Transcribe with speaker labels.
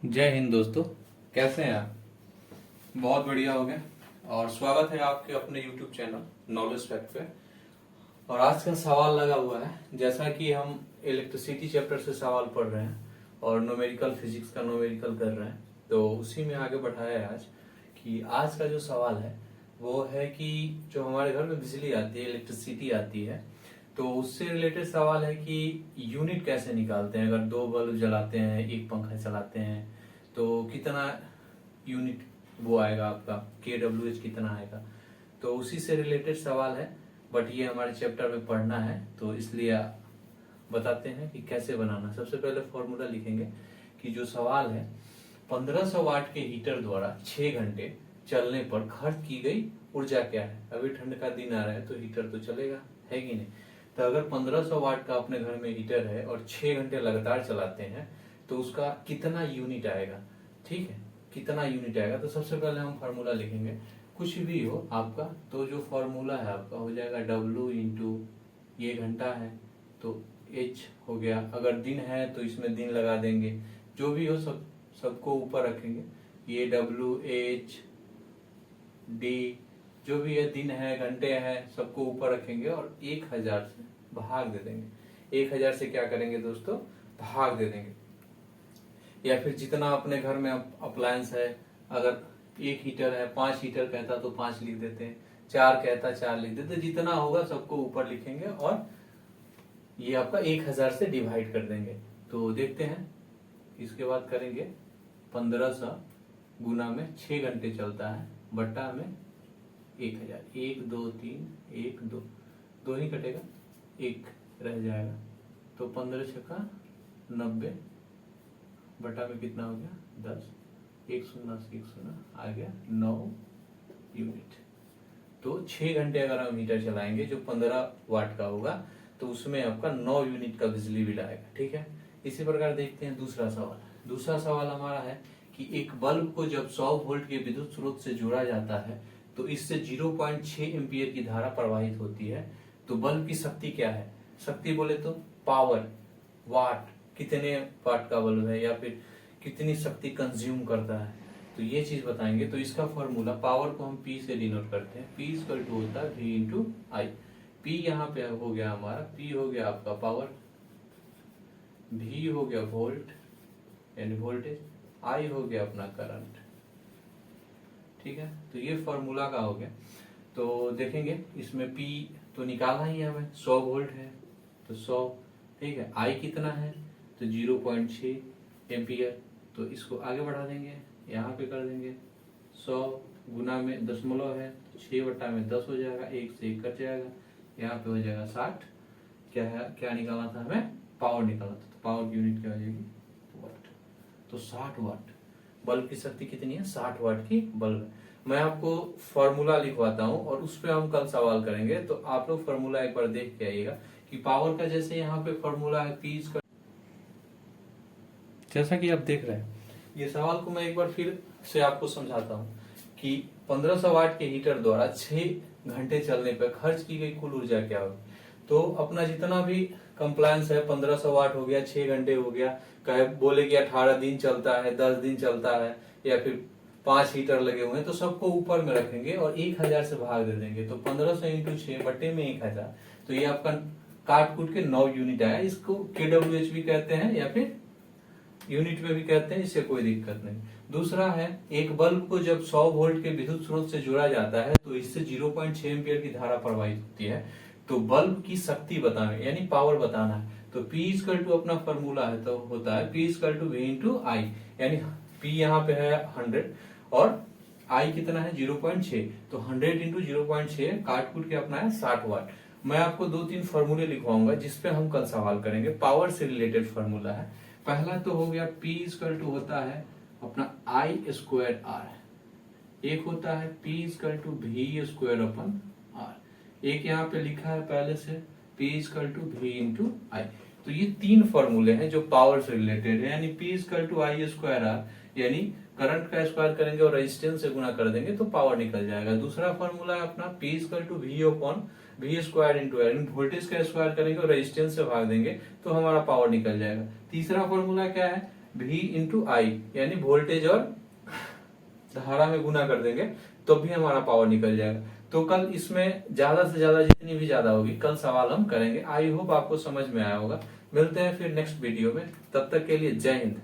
Speaker 1: जय हिंद दोस्तों। कैसे हैं आप?
Speaker 2: बहुत बढ़िया हो गया। और स्वागत है आपके अपने YouTube चैनल नॉलेज फैक्ट पे। और आज का सवाल लगा हुआ है, जैसा कि हम इलेक्ट्रिसिटी चैप्टर से सवाल पढ़ रहे हैं और न्यूमेरिकल फिजिक्स का न्यूमेरिकल कर रहे हैं, तो उसी में आगे बढ़ाया है आज कि आज का जो सवाल है वो है कि जो हमारे घर में बिजली आती है, इलेक्ट्रिसिटी आती है, तो उससे रिलेटेड सवाल है कि यूनिट कैसे निकालते हैं। अगर दो बल्ब जलाते हैं, एक पंखा चलाते हैं, तो कितना यूनिट वो आएगा, आपका KWH कितना आएगा। तो उसी से रिलेटेड सवाल है, बट ये हमारे चैप्टर में पढ़ना है, तो इसलिए बताते हैं कि कैसे बनाना। सबसे पहले फॉर्मूला लिखेंगे कि जो सवाल है 1500 वाट के हीटर द्वारा 6 घंटे चलने पर खर्च की गई ऊर्जा क्या है। अभी ठंड का दिन आ रहा है तो हीटर तो चलेगा, है कि नहीं। तो अगर 1500 वाट का अपने घर में हीटर है और 6 घंटे लगातार चलाते हैं तो उसका कितना यूनिट आएगा। ठीक है, कितना यूनिट आएगा। तो सबसे पहले हम फार्मूला लिखेंगे, कुछ भी हो आपका, तो जो फार्मूला है आपका हो जाएगा W इंटू ये घंटा है तो H हो गया। अगर दिन है तो इसमें दिन लगा देंगे, जो भी हो सबको ऊपर रखेंगे। ये WH D जो भी है, दिन है, घंटे हैं, सबको ऊपर रखेंगे और 1000 से भाग दे देंगे। 1000 से क्या करेंगे दोस्तों, भाग दे देंगे। या फिर जितना अपने घर में अप्लायंस है, अगर एक हीटर है, 5 हीटर कहता तो 5 लिख देते हैं, 4 कहता 4 लिख देते, जितना होगा सबको ऊपर लिखेंगे और ये आपका 1000 से डिवाइड कर देंगे। तो देखते हैं, इसके बाद करेंगे 1500 गुना में 6 घंटे चलता है बट्टा में 1000। 1 2 3 1 2 2 ही कटेगा, 1 रह जाएगा, तो 15 छक्का 90 बटा में कितना हो गया 10। 1 शून्य से 1 शून्य आ गया 9 यूनिट। तो 6 घंटे अगर हम हीटर चलाएंगे जो 15 वाट का होगा तो उसमें आपका 9 यूनिट का बिजली बिल आएगा। ठीक है, इसी प्रकार देखते हैं दूसरा सवाल। दूसरा सवाल हमारा है कि एक बल्ब को जब 100 वोल्ट के विद्युत स्रोत से जोड़ा जाता है तो इससे 0.6 एम्पियर की धारा प्रवाहित होती है। तो बल्ब की शक्ति क्या है। शक्ति बोले तो पावर, वाट, कितने वाट का बल्ब है या फिर कितनी शक्ति कंज्यूम करता है, तो ये चीज बताएंगे। तो इसका फॉर्मूला, पावर को हम P से डिनोट करते हैं। P इक्वल टू होता है V इंटू आई। P यहाँ पे हो गया हमारा, P हो गया आपका पावर, V हो गया वोल्ट यानी वोल्टेज, I हो गया अपना करंट। ठीक है, तो ये फॉर्मूला का हो गया। तो देखेंगे इसमें P तो निकालना ही है हमें, 100 वोल्ट है तो 100। ठीक है, I कितना है तो 0.6 एम्पियर, तो इसको आगे बढ़ा देंगे, यहाँ पे कर देंगे 100 गुना में दशमलव है तो 6 बट्टा में 10 हो जाएगा, 1 से 1 कट जाएगा, यहाँ पे हो जाएगा 60। क्या है, क्या निकालना था हमें, पावर निकालना था, तो पावर की यूनिट क्या हो जाएगी वाट। तो 60 वाट बल्ब की शक्ति कितनी है, 60 वाट की बल्ब है। मैं आपको फॉर्मूला लिखवाता हूँ और उस पर हम कल सवाल करेंगे, तो आप लोग फॉर्मूला एक बार देख के आइएगा कि पावर का जैसे यहाँ पे फॉर्मूला है P का, जैसा कि आप देख रहे हैं। ये सवाल को मैं एक बार फिर से आपको समझाता हूँ कि 1500 वाट के हीटर द्वारा 6 घंटे चलने पर खर्च की गई कुल ऊर्जा क्या होगी। तो अपना जितना भी कंप्लायंस है, 1500 वाट हो गया, 6 घंटे हो गया, कहे बोले कि 18 दिन चलता है, 10 दिन चलता है, या फिर 5 हीटर लगे हुए हैं, तो सबको ऊपर में रखेंगे और 1000 से भाग दे देंगे। तो 1500 इंटू 6 बट्टे में 1000, तो ये आपका काट कूट के 9 यूनिट आया। इसको KWH भी कहते हैं या फिर यूनिट में भी कहते हैं, इससे कोई दिक्कत नहीं। दूसरा है, एक बल्ब को जब 100 वोल्ट के विद्युत स्रोत से जोड़ा जाता है तो इससे 0.6 एम्पियर की धारा प्रवाहित होती है। तो बल्ब की शक्ति बताना यानी पावर बताना है, तो P इक्वल टू अपना फॉर्मूला है तो होता है P equal to V into I, यानी P यहाँ पे है 100 और I कितना है 0.6, तो 100 इंटू 0.6 काट कूट के अपना है 60 वाट। मैं आपको 2-3 फॉर्मूले लिखवाऊंगा जिसपे हम कल सवाल करेंगे, पावर से रिलेटेड फॉर्मूला है। पहला तो हो गया P इक्वल टू होता है अपना I स्क्वायर R, एक होता है P equal to V square upon R, एक यहाँ पे लिखा है पहले से P equal to V into I. तो ये 3 फॉर्मूले हैं जो पावर से रिलेटेड है, यानी P equal to I square R, यानी करंट का स्क्वायर करेंगे और रेजिस्टेंस से गुना कर देंगे तो पावर निकल जाएगा। दूसरा फॉर्मूला है अपना P equal to V upon V square into R, voltage का स्क्वायर करेंगे और रेजिस्टेंस से भाग देंगे तो हमारा पावर निकल जाएगा। तीसरा फॉर्मूला क्या है, V इंटू आई, यानी वोल्टेज और धारा में गुना कर देंगे तो भी हमारा पावर निकल जाएगा। तो कल इसमें ज्यादा से ज्यादा जितनी भी ज्यादा होगी कल सवाल हम करेंगे। आई होप आपको समझ में आया होगा। मिलते हैं फिर नेक्स्ट वीडियो में, तब तक के लिए जय हिंद।